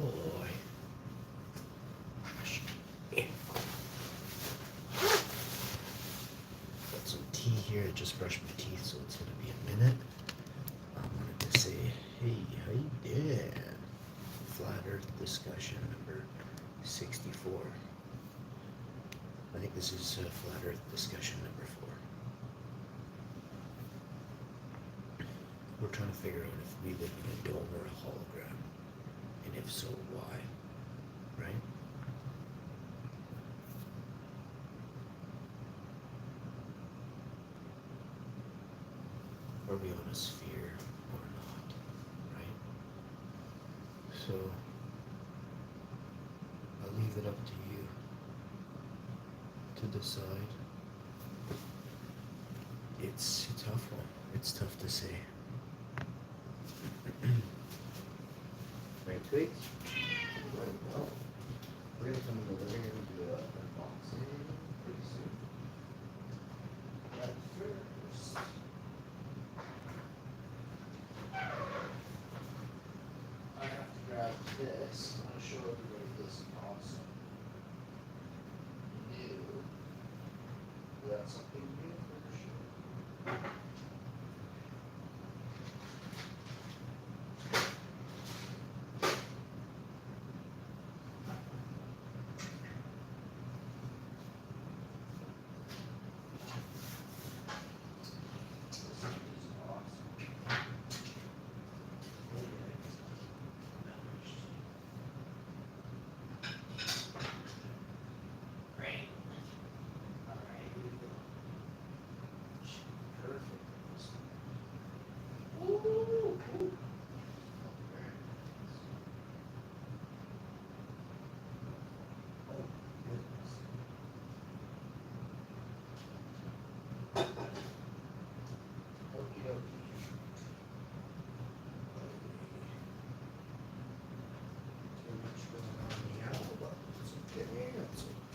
boy. Yeah. Got some tea here. I just brushed my teeth, so it's gonna be a minute. I wanted to say, hey, how you doing? Flat Earth discussion number 64. I think this is Flat Earth discussion number 4. We're trying to figure out if we live in a dome or a hologram, and if so, why, right? Are we on a sphere or not, right? So, I'll leave it up to you to decide. It's a tough one. It's tough to say. Right, Twigs? Right, well, we're going to come in the living room and do an unboxing pretty soon. But first, I have to grab this. I want to show everybody this awesome new. That's something new for sure.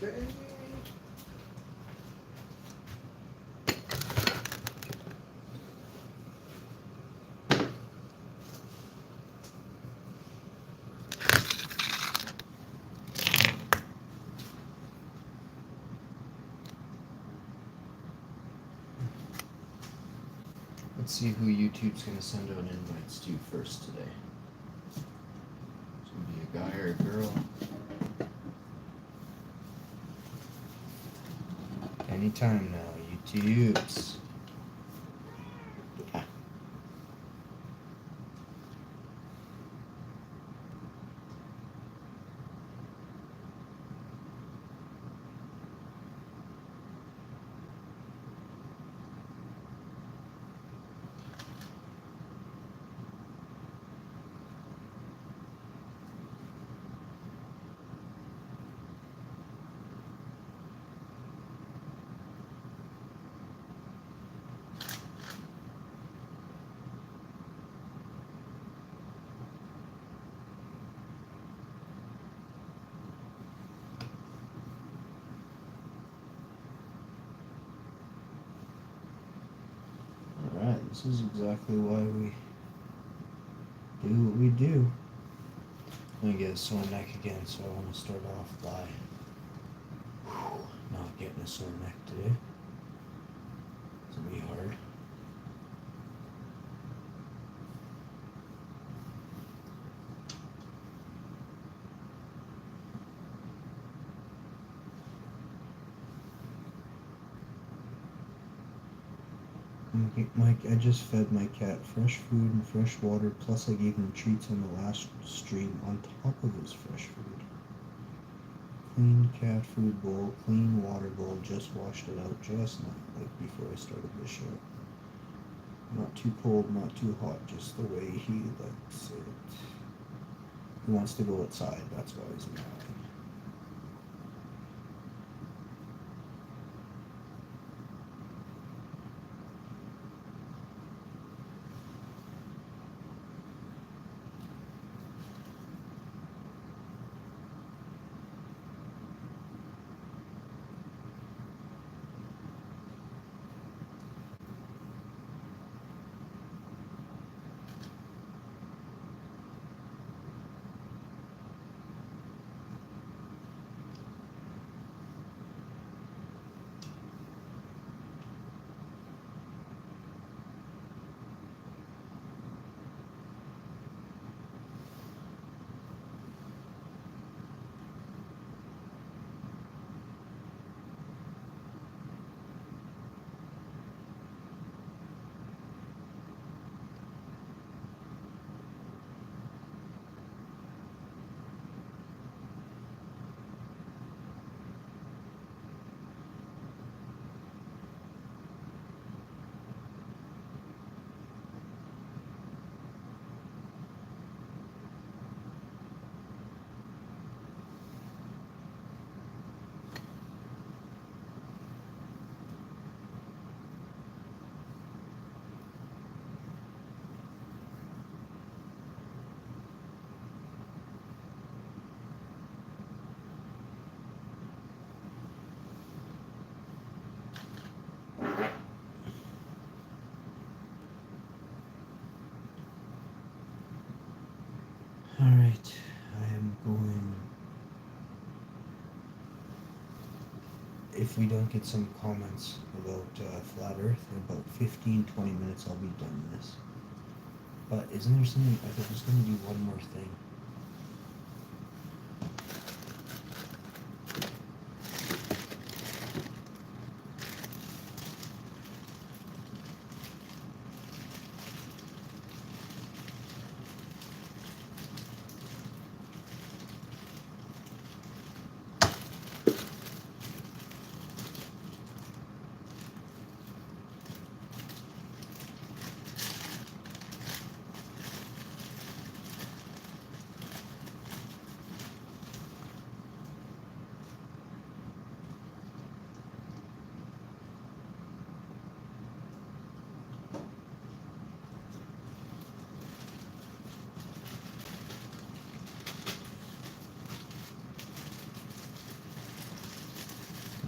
Okay. Let's see who YouTube's gonna send out invites to first today. It's gonna be a guy or a girl. Anytime now, YouTubes. Yeah. Alright, this is exactly why we do what we do. I'm gonna get a sore neck again, so I want to start off by not getting a sore neck today. It's gonna be hard. I just fed my cat fresh food and fresh water, plus I gave him treats on the last stream on top of his fresh food. Clean cat food bowl, clean water bowl, just washed it out just now, like before I started the show. Not too cold, not too hot, just the way he likes it. He wants to go outside, that's why he's meowing. Alright, I am going. If we don't get some comments about Flat Earth, in about 15-20 minutes I'll be done this. But isn't there something? I was going to do one more thing.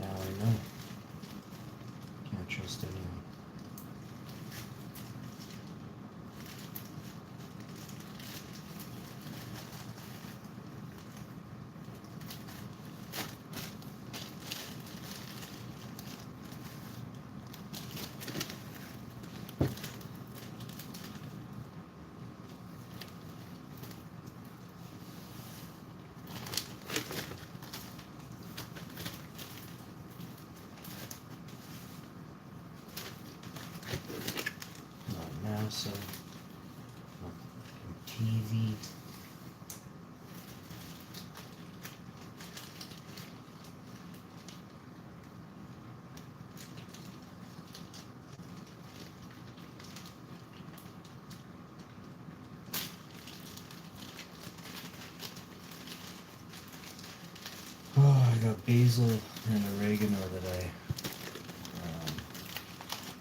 Now I know. Can't trust anyone. Not NASA, not TV. Oh, I got basil and oregano that I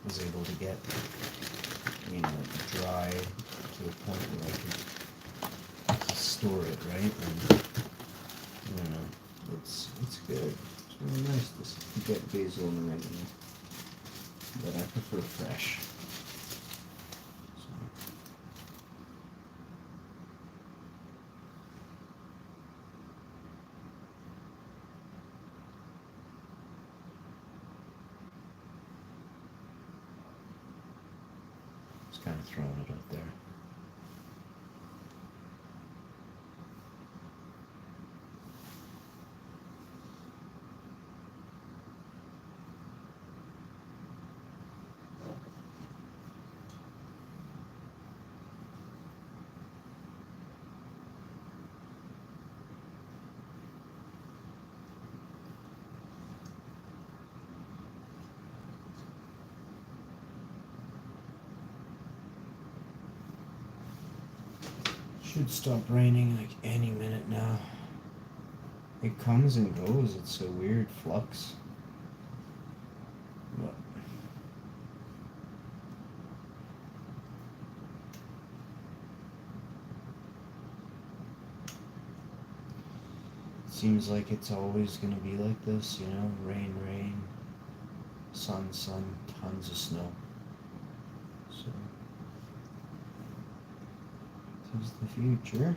was able to get, dry to a point where I could store it, right? And it's good. It's really nice to get basil and oregano, but I prefer fresh. So. Just kind of throwing it out there. Should stop raining like any minute now. It comes and goes. It's a weird flux. But it seems like it's always going to be like this, rain, rain, sun, sun, tons of snow. So, this is the future.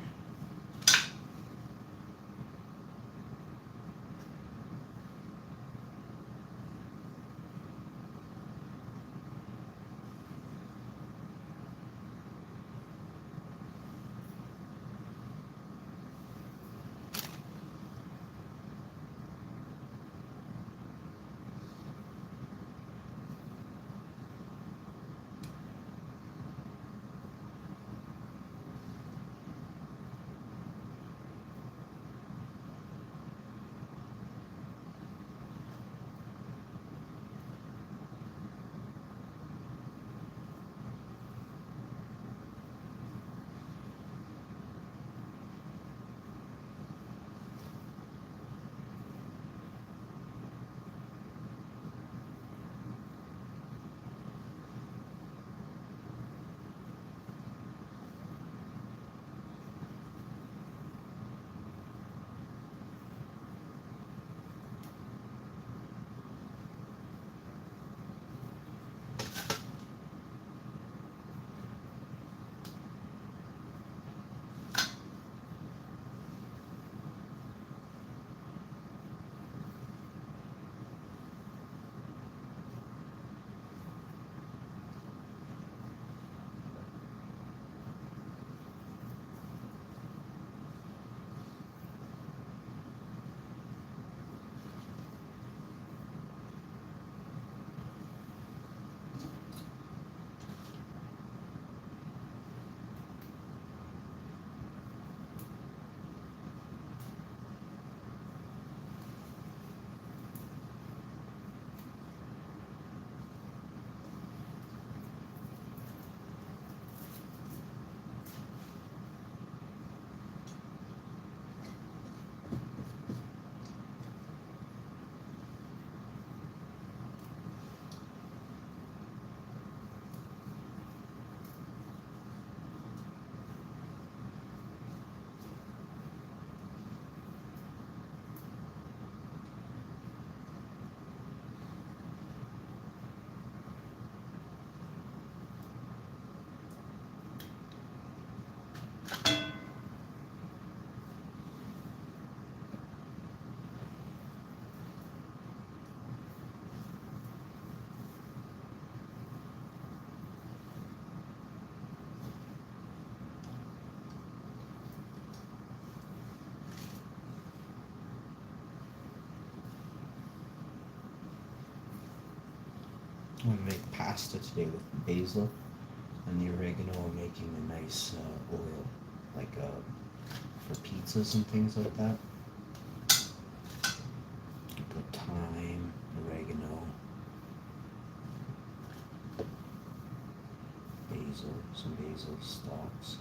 I'm gonna make pasta today with basil and the oregano. I'm making a nice oil, like for pizzas and things like that. Put thyme, oregano, basil, some basil stalks.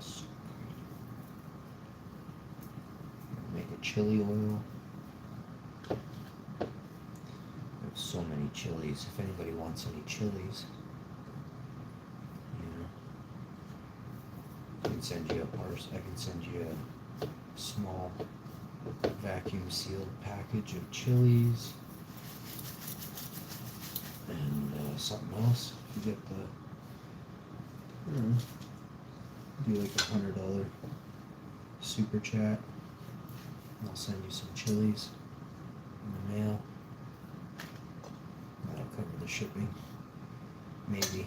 So good. Make a chili oil. I have so many chilies. If anybody wants any chilies, you know, I can send you a parcel. I can send you a small vacuum sealed package of chilies and something else. If you get the, I don't know, do like $100 super chat, I'll send you some chilies in the mail. That'll cover the shipping, maybe.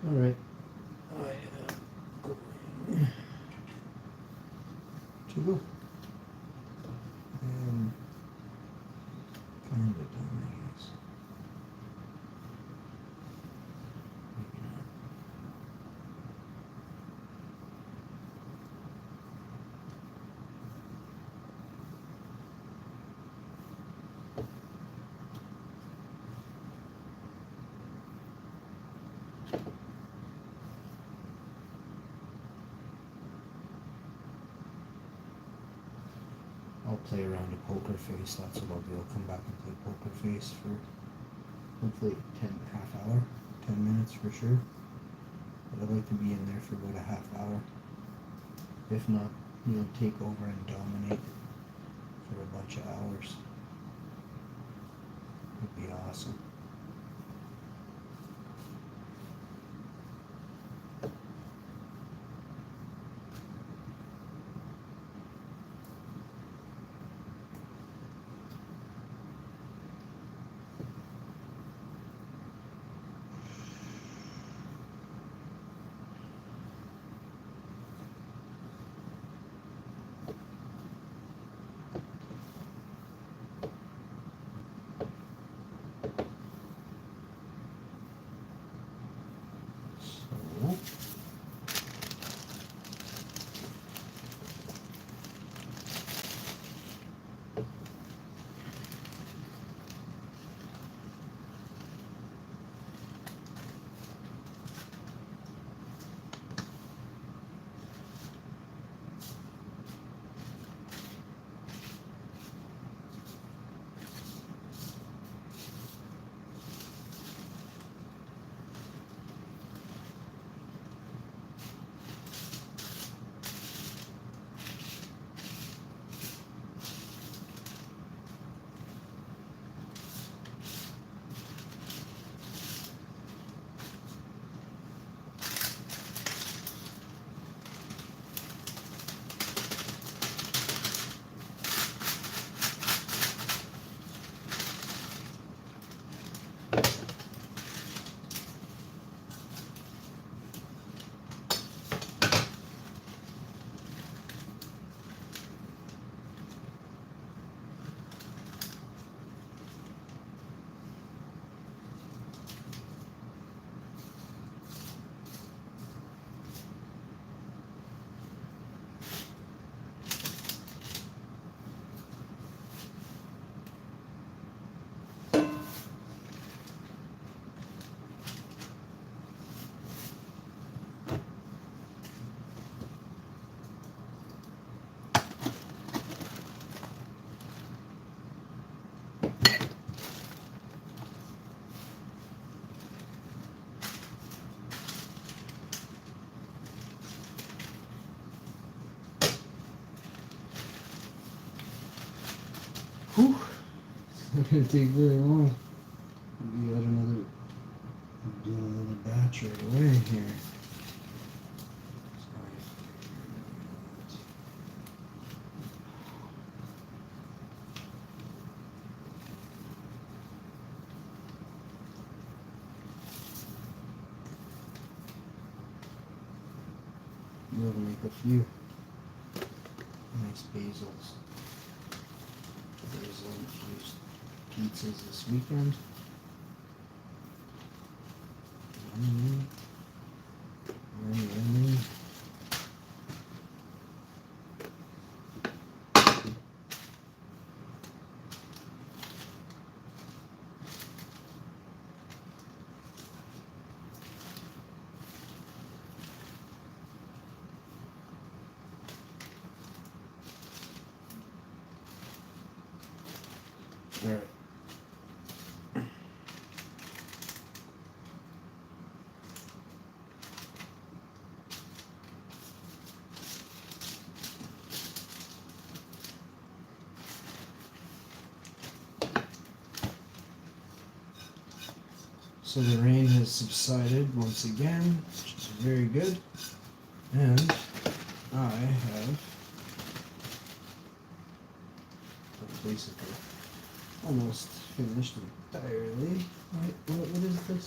All right. I am going to go. Kind of done, I guess. Maybe not. I'll play around a poker face. That's what I'll do. I'll come back and play poker face for hopefully half hour, 10 minutes for sure. But I'd like to be in there for about a half hour. If not, take over and dominate for a bunch of hours. Would be awesome. gonna take very long. We got another. Do another batch right away here. We're gonna make a few nice basils. Basil infused pizzas this weekend. Yummy. Yummy, yummy. All right. So the rain has subsided once again, which is very good. And I have basically almost finished entirely. Wait, what is this?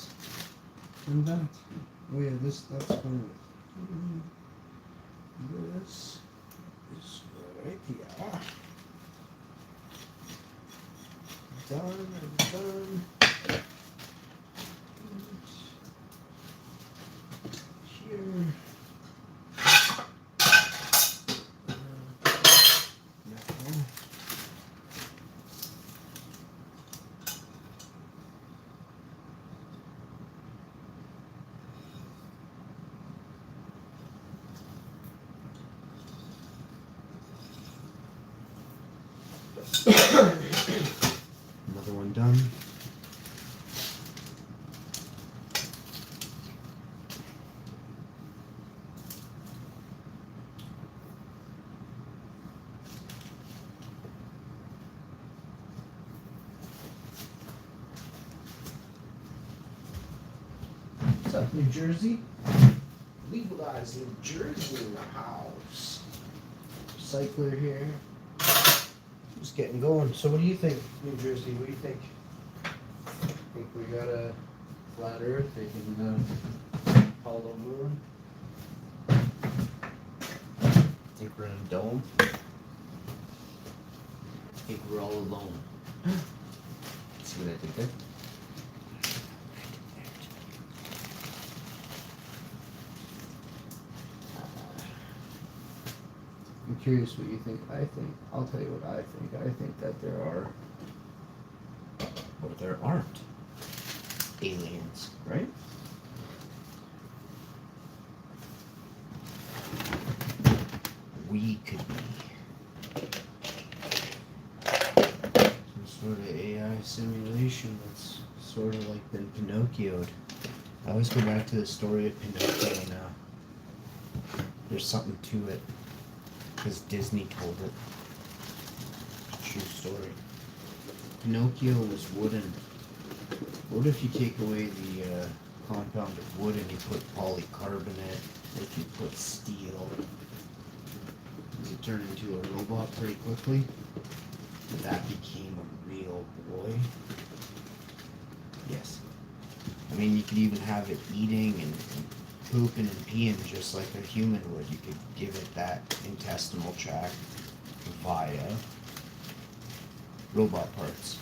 And that? Oh yeah, that's going this is right here. Done, I'm done. Here. Now. Another one done. What's up, New Jersey? Legalized New Jersey in the house. Recycler here. Just getting going. So what do you think, New Jersey? What do you think? Think we got a flat Earth? Thinking hollow moon? Think we're in a dome? Think we're all alone? See what I did there? I'm curious what you think. I'll tell you what I think. I think that there are, or there aren't, aliens, right? We could be some sort of AI simulation that's sort of like been Pinocchioed. I always go back to the story of Pinocchio now. There's something to it. Because Disney told it. True story. Pinocchio was wooden. What if you take away the compound of wood and you put polycarbonate? If you put steel? Does it turn into a robot pretty quickly? And that became a real boy? Yes. I mean, you could even have it eating and pooping and peeing just like a human would. You could give it that intestinal tract via robot parts.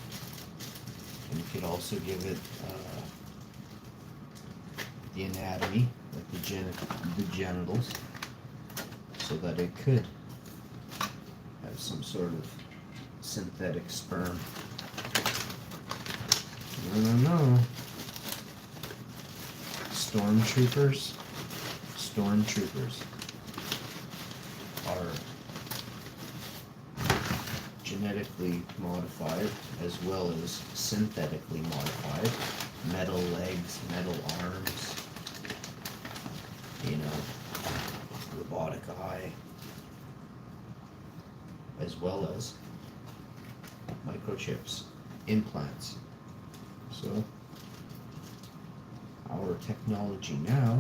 And you could also give it the anatomy, like the genitals, so that it could have some sort of synthetic sperm. I don't know. Stormtroopers are genetically modified as well as synthetically modified. Metal legs, metal arms, robotic eye, as well as microchips implants. So our technology now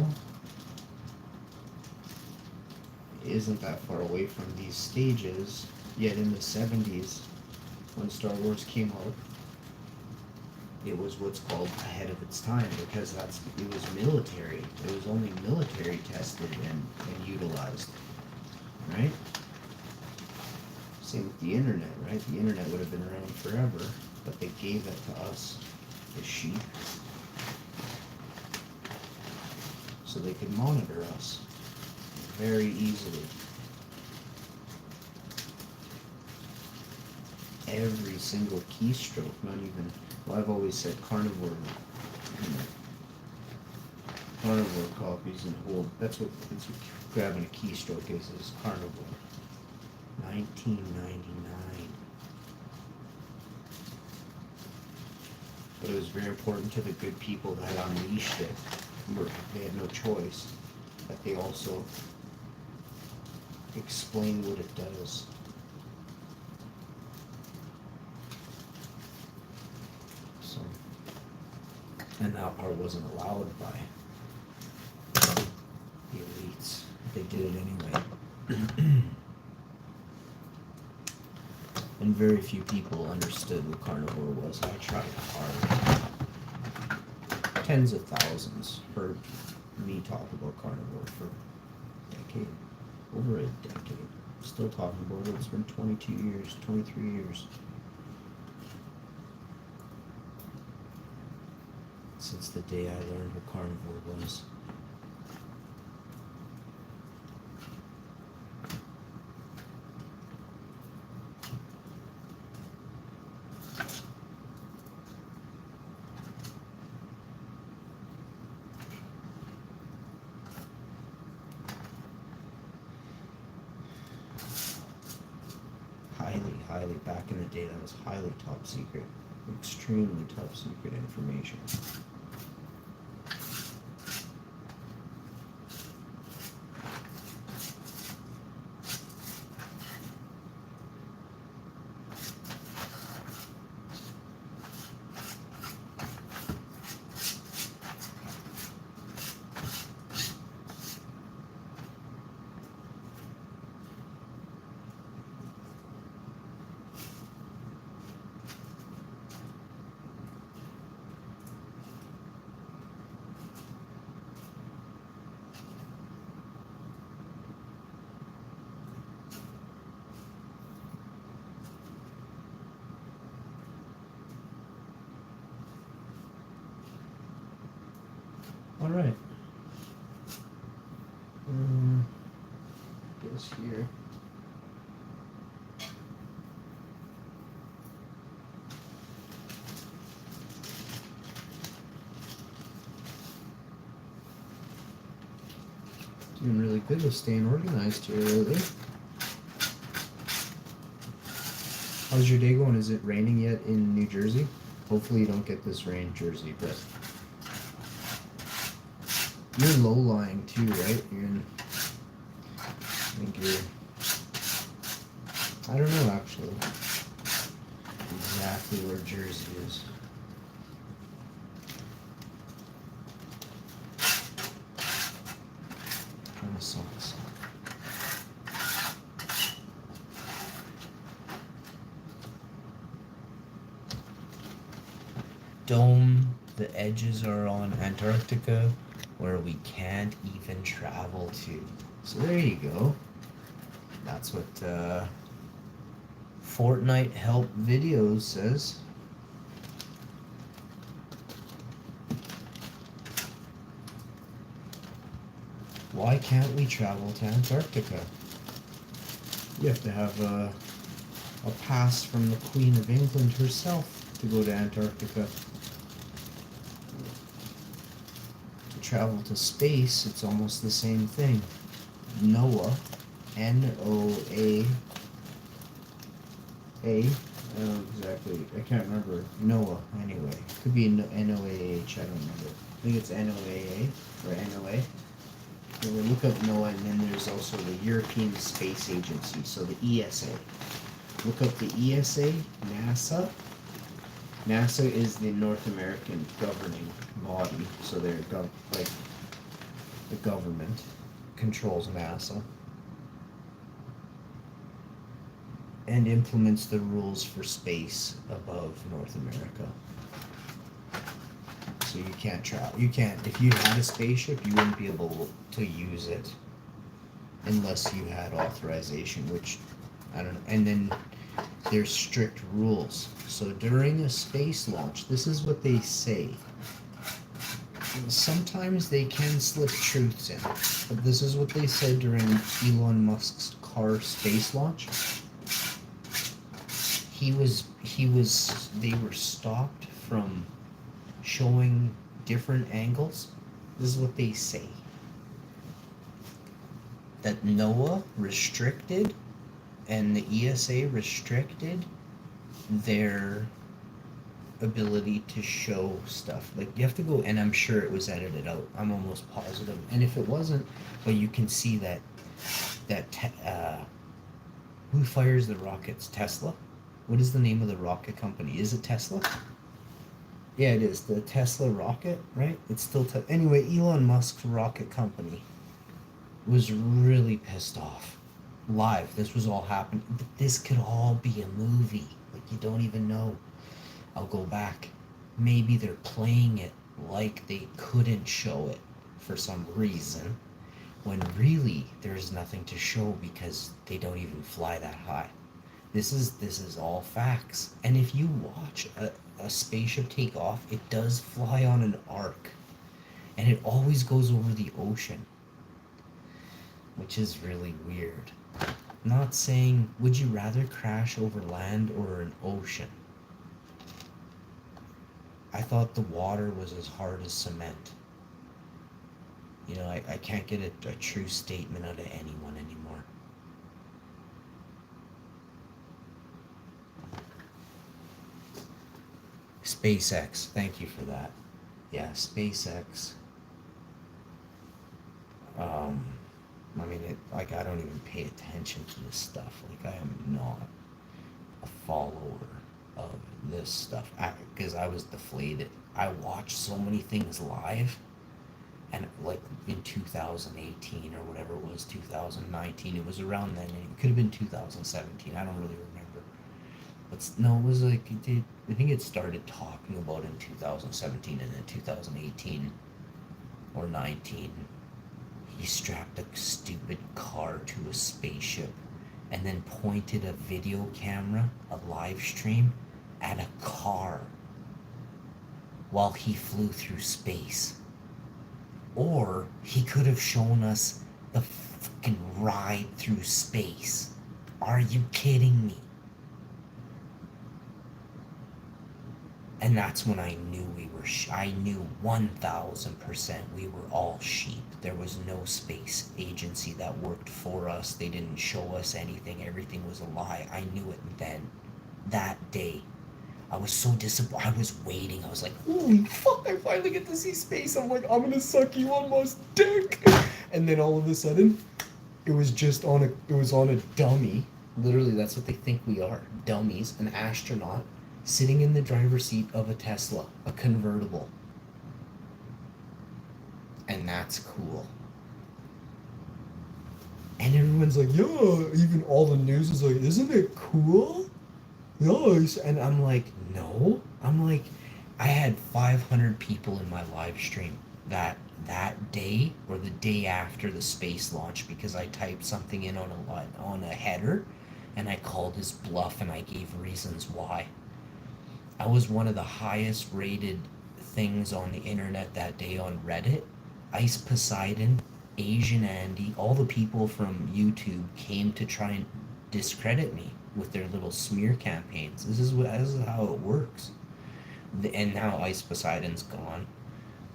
isn't that far away from these stages, yet in the 70s, when Star Wars came out, it was what's called ahead of its time, because it was military. It was only military tested and utilized, right? Same with the internet, right? The internet would have been around forever, but they gave it to us, the sheep, so they could monitor us very easily. Every single keystroke, not even, well, I've always said carnivore, carnivore copies and hold, that's what grabbing a keystroke is carnivore. 1999. But it was very important to the good people that unleashed it. They had no choice, but they also explain what it does. So, and that part wasn't allowed by the elites. They did it anyway. And very few people understood what carnivore was. I tried hard. Tens of thousands heard me talk about carnivore for a decade. Over a decade. Still talking about it. It's been 22 years, 23 years. Since the day I learned what carnivore was. Highly, back in the day, that was highly top secret. Extremely top secret information. All right. Guess here. Doing really good with staying organized here lately. How's your day going? Is it raining yet in New Jersey? Hopefully you don't get this rain, Jersey, but you're low-lying too, right? You're in, I think you're, I don't know actually exactly where Jersey is. Renaissance. Dome, the edges are on Antarctica, where we can't even travel to. So there you go. That's what Fortnite Help Videos says. Why can't we travel to Antarctica? You have to have a pass from the Queen of England herself to go to Antarctica. Travel to space, it's almost the same thing. NOAA, N-O-A-A, I don't know exactly, I can't remember. NOAA, anyway. Could be N-O-A-H, I don't remember. I think it's N-O-A-A, or N-O-A. So we look up NOAA, and then there's also the European Space Agency, so the ESA. Look up the ESA, NASA, NASA is the North American governing body, so they're like the government controls NASA and implements the rules for space above North America. So you can't travel. You can't. If you had a spaceship, you wouldn't be able to use it unless you had authorization, which I don't know. And then there's strict rules. So during a space launch, this is what they say. Sometimes they can slip truths in, but this is what they said during Elon Musk's car space launch. They were stopped from showing different angles. This is what they say. That NOAA restricted and the ESA restricted their ability to show stuff. Like you have to go, and I'm sure it was edited out. I'm almost positive. And if it wasn't, well, you can see that who fires the rockets? Tesla. What is the name of the rocket company? Is it Tesla? Yeah, it is. The Tesla rocket, right? It's still anyway, Elon Musk's rocket company was really pissed off. Live. This was all happening. But this could all be a movie. Like you don't even know. I'll go back. Maybe they're playing it like they couldn't show it for some reason, when really there's nothing to show because they don't even fly that high. This is all facts. And if you watch a spaceship take off, it does fly on an arc. And it always goes over the ocean, which is really weird. Not saying, would you rather crash over land or an ocean? I thought the water was as hard as cement. You know, I can't get a true statement out of anyone anymore. SpaceX, thank you for that. Yeah, SpaceX. I mean, I don't even pay attention to this stuff. Like, I am not a follower of this stuff because I was deflated. I watched so many things live, and like in 2018 or whatever it was, 2019, it was around then. It could have been 2017. I don't really remember. But no, it was like I think it started talking about in 2017, and then 2018 or 19. He strapped a stupid car to a spaceship and then pointed a video camera, a live stream, at a car while he flew through space. Or he could have shown us the fucking ride through space. Are you kidding me? And that's when I knew I knew 1000% we were all sheep. There was no space agency that worked for us. They didn't show us anything. Everything was a lie. I knew it then. That day. I was so disappointed. I was waiting. I was like, holy fuck, I finally get to see space. I'm like, I'm gonna suck Elon Musk's dick. And then all of a sudden, it was on a dummy. Literally, that's what they think we are. Dummies, an astronaut, sitting in the driver's seat of a Tesla, a convertible. And that's cool. And everyone's like, yeah, even all the news is like, isn't it cool? Nice. And I'm like, no. I'm like, I had 500 people in my live stream that day or the day after the space launch because I typed something in on a header and I called his bluff and I gave reasons why. I was one of the highest rated things on the internet that day on Reddit. Ice Poseidon, Asian Andy, all the people from YouTube came to try and discredit me with their little smear campaigns. This is how it works. And now Ice Poseidon's gone,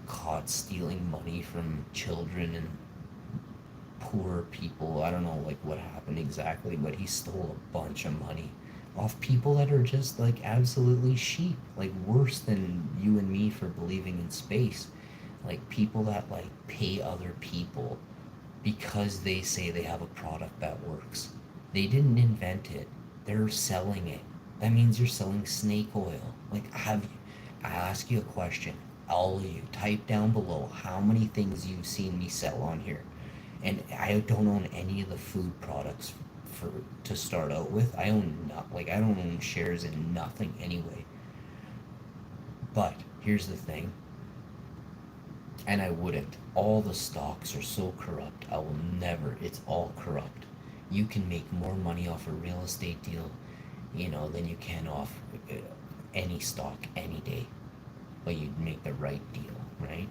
caught stealing money from children and poor people. I don't know like what happened exactly, but he stole a bunch of money off people that are just like absolutely sheep, like worse than you and me for believing in space. Like people that like pay other people because they say they have a product that works. They didn't invent it. They're selling it. That means you're selling snake oil. Like, I ask you a question. All of you, type down below how many things you've seen me sell on here. And I don't own any of the food products for to start out with. I own not like I don't own shares in nothing anyway. But here's the thing, and I wouldn't. All the stocks are so corrupt. I will never. It's all corrupt. You can make more money off a real estate deal, than you can off any stock any day. But you'd make the right deal, right?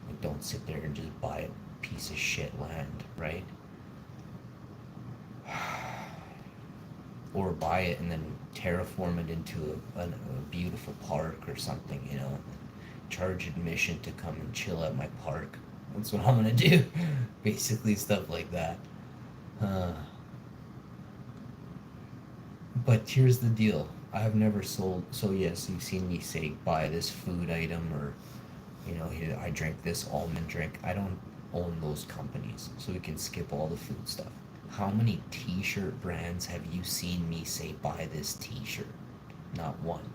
Like, don't sit there and just buy a piece of shit land, right? Or buy it and then terraform it into a beautiful park or something, charge admission to come and chill at my park. That's what I'm gonna do. Basically, stuff like that. Uh, but here's the deal. I've never sold. So yes, you've seen me say buy this food item, or here I drink this almond drink. I don't own those companies, so we can skip all the food stuff. How many T-shirt brands have you seen me say buy this T-shirt? Not one.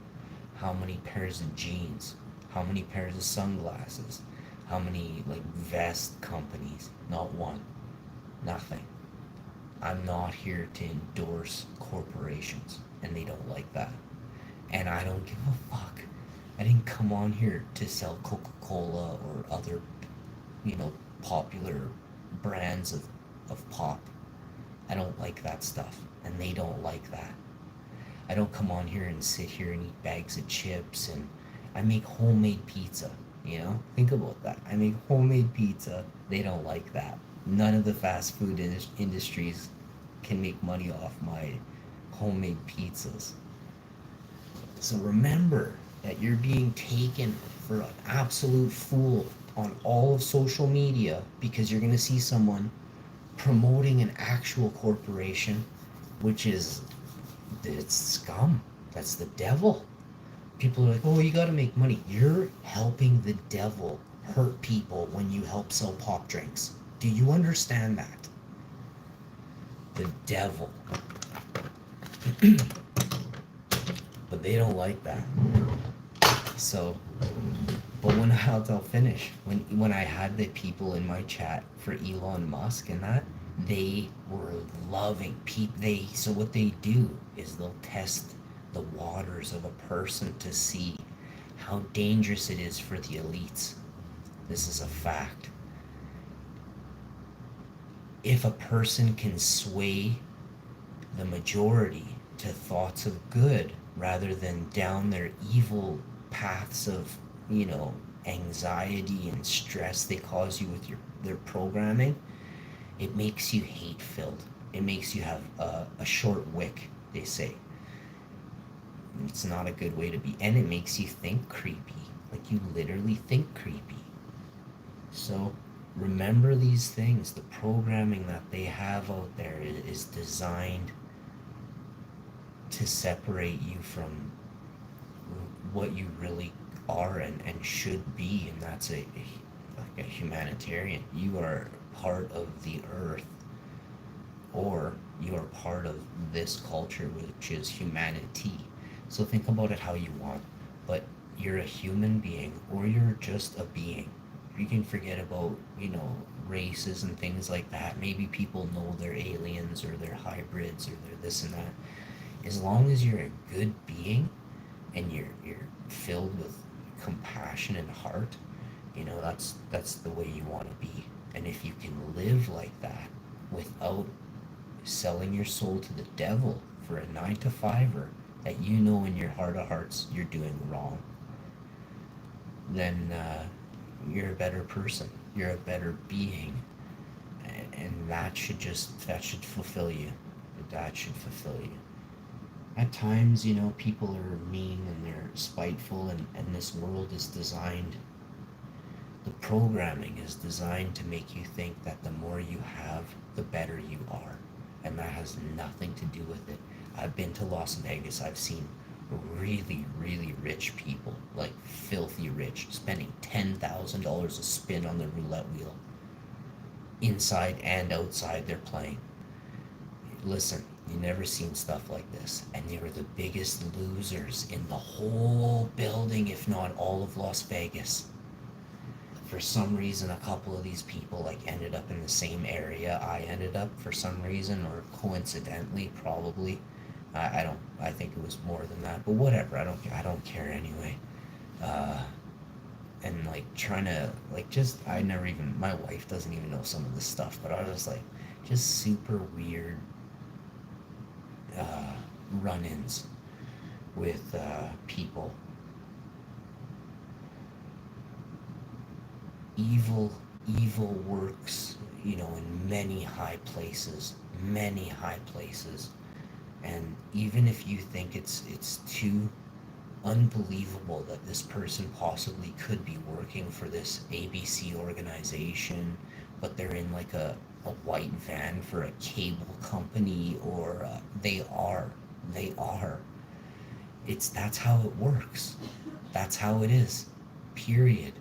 How many pairs of jeans? How many pairs of sunglasses? How many like vest companies? Not one. Nothing. I'm not here to endorse corporations, and they don't like that. And I don't give a fuck. I didn't come on here to sell Coca-Cola or other, popular brands of pop. I don't like that stuff, and they don't like that. I don't come on here and sit here and eat bags of chips, and I make homemade pizza, Think about that. I make homemade pizza. They don't like that. None of the fast food industries can make money off my homemade pizzas. So remember that you're being taken for an absolute fool on all of social media, because you're going to see someone promoting an actual corporation, which is, it's scum. That's the devil. People are like, oh, you got to make money. You're helping the devil hurt people when you help sell pop drinks. Do you understand that? The devil. But they don't like that. So, but I'll finish. When I had the people in my chat for Elon Musk and that, they were loving people. So what they do is they'll test the waters of a person to see how dangerous it is for the elites. This is a fact. If a person can sway the majority to thoughts of good rather than down their evil paths of, anxiety and stress they cause you with their programming, it makes you hate filled. It makes you have a short wick, they say. It's not a good way to be. And it makes you think creepy. Like, you literally think creepy. So remember these things. The programming that they have out there is designed to separate you from what you really are and should be, and that's like a humanitarian. You are part of the earth, or you are part of this culture, which is humanity. So think about it how you want, but you're a human being, or you're just a being. You can forget about, races and things like that. Maybe people know they're aliens or they're hybrids or they're this and that. As long as you're a good being and you're filled with compassion and heart, that's the way you want to be. And if you can live like that without selling your soul to the devil for a 9 to 5er that in your heart of hearts you're doing wrong, then you're a better person. You're a better being, and that should fulfill you. That should fulfill you. At times, people are mean and they're spiteful, and this world is designed, the programming is designed to make you think that the more you have, the better you are. And that has nothing to do with it. I've been to Las Vegas. I've seen really, really rich people, like filthy rich, spending $10,000 a spin on the roulette wheel. Inside and outside, they're playing. Listen, You never seen stuff like this. And they were the biggest losers in the whole building, if not all of Las Vegas. For some reason, a couple of these people like ended up in the same area I ended up for some reason, or coincidentally, probably. I don't. I think it was more than that, but whatever. I don't care anyway. Uh, and like trying to like just I never even my wife doesn't even know some of this stuff, but I was like just super weird uh, run-ins with people. Evil works, in many high places, and even if you think it's too unbelievable that this person possibly could be working for this ABC organization, but they're in like a white van for a cable company, or they are. That's how it works. That's how it is. Period.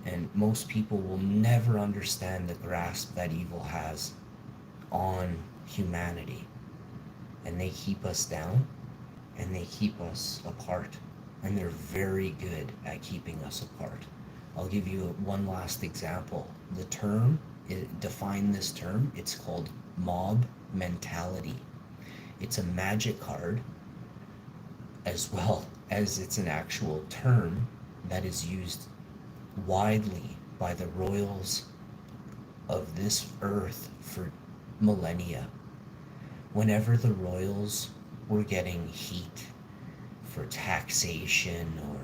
And most people will never understand the grasp that evil has on humanity. And they keep us down and they keep us apart. And they're very good at keeping us apart. I'll give you one last example. Define this term, it's called mob mentality. It's a magic card as well as it's an actual term that is used widely by the royals of this earth for millennia. Whenever the royals were getting heat for taxation or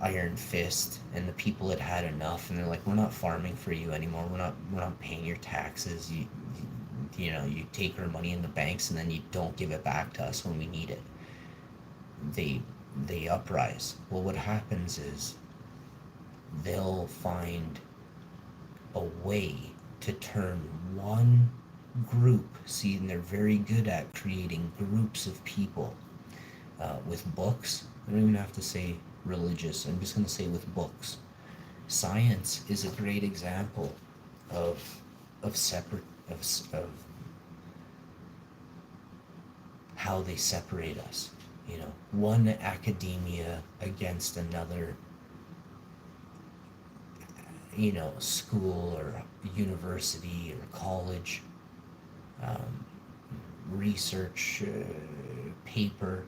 iron fist, and the people had enough, and they're like, we're not farming for you anymore, we're not paying your taxes, you take our money in the banks and then you don't give it back to us when we need it. They uprise. Well, what happens is they'll find a way to turn one group, see, and they're very good at creating groups of people with books. I don't even have to say religious, I'm just going to say with books. Science is a great example of how they separate us. One academia against another, school or university or college, research paper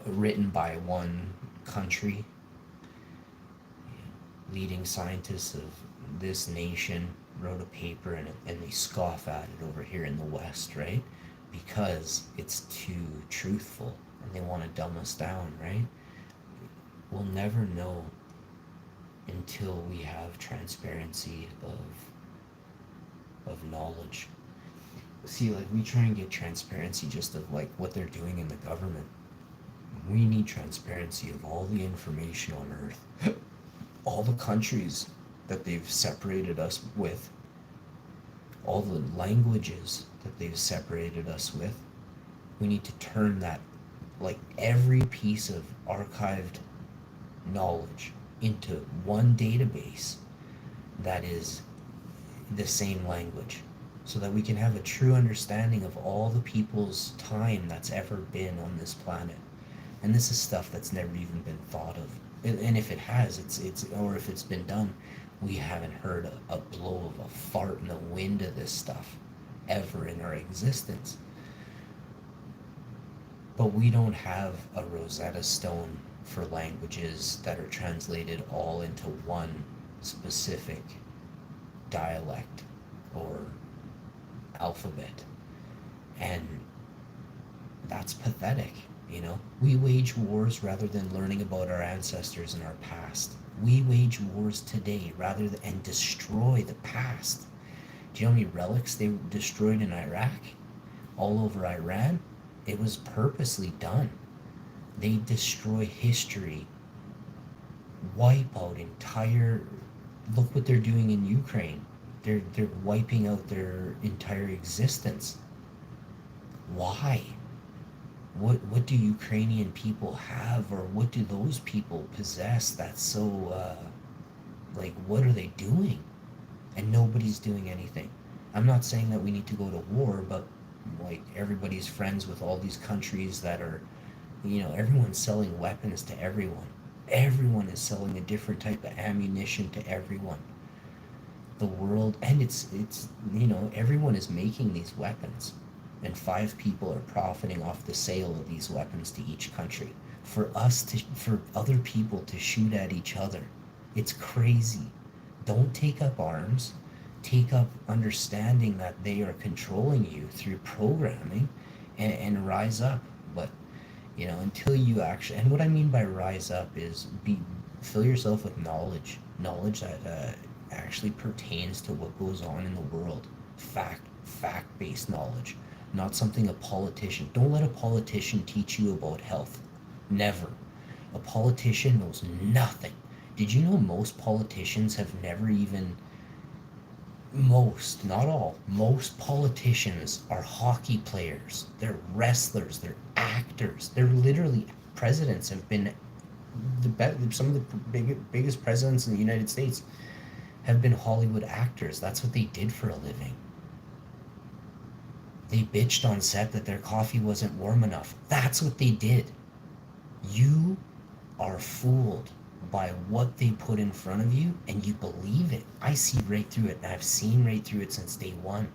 written by one country, leading scientists of this nation wrote a paper, and they scoff at it over here in the West, right? Because it's too truthful and they want to dumb us down, right? We'll never know until we have transparency of knowledge. See, like, we try and get transparency just of like what they're doing in the government. We need transparency of all the information on earth, all the countries that they've separated us with, all the languages that they've separated us with. We need to turn that, like, every piece of archived knowledge into one database that is the same language, so that we can have a true understanding of all the people's time that's ever been on this planet. And this is stuff that's never even been thought of. And if it has, or if it's been done, we haven't heard a blow of a fart in the wind of this stuff ever in our existence. But we don't have a Rosetta Stone for languages that are translated all into one specific dialect or alphabet. And that's pathetic. We wage wars rather than learning about our ancestors and our past. We wage wars today and destroy the past. Do you know how many relics they destroyed in Iraq? All over Iran? It was purposely done. They destroy history, wipe out entire. Look what they're doing in Ukraine. They're wiping out their entire existence. Why? What do Ukrainian people have, or what do those people possess that's so, what are they doing? And nobody's doing anything. I'm not saying that we need to go to war, but like everybody's friends with all these countries that are, everyone's selling weapons to everyone. Everyone is selling a different type of ammunition to everyone. The world, and it's everyone is making these weapons, and five people are profiting off the sale of these weapons to each country. For other people to shoot at each other, it's crazy. Don't take up arms. Take up understanding that they are controlling you through programming, and rise up. But until you actually, and what I mean by rise up is fill yourself with knowledge that actually pertains to what goes on in the world. Fact based knowledge, not something a politician. Don't let a politician teach you about health. Never. A politician knows nothing. Did you know most politicians have never even, most, not all, most politicians are hockey players, they're wrestlers, they're actors, they're literally, presidents have been, some of the biggest presidents in the United States have been Hollywood actors. That's what they did for a living. They bitched on set that their coffee wasn't warm enough. That's what they did. You are fooled by what they put in front of you, and you believe it. I see right through it, and I've seen right through it since day one.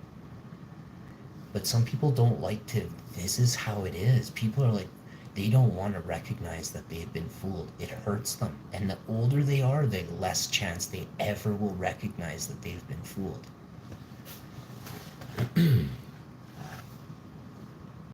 But some people don't like to, this is how it is. People are like, they don't want to recognize that they've been fooled. It hurts them. And the older they are, the less chance they ever will recognize that they've been fooled.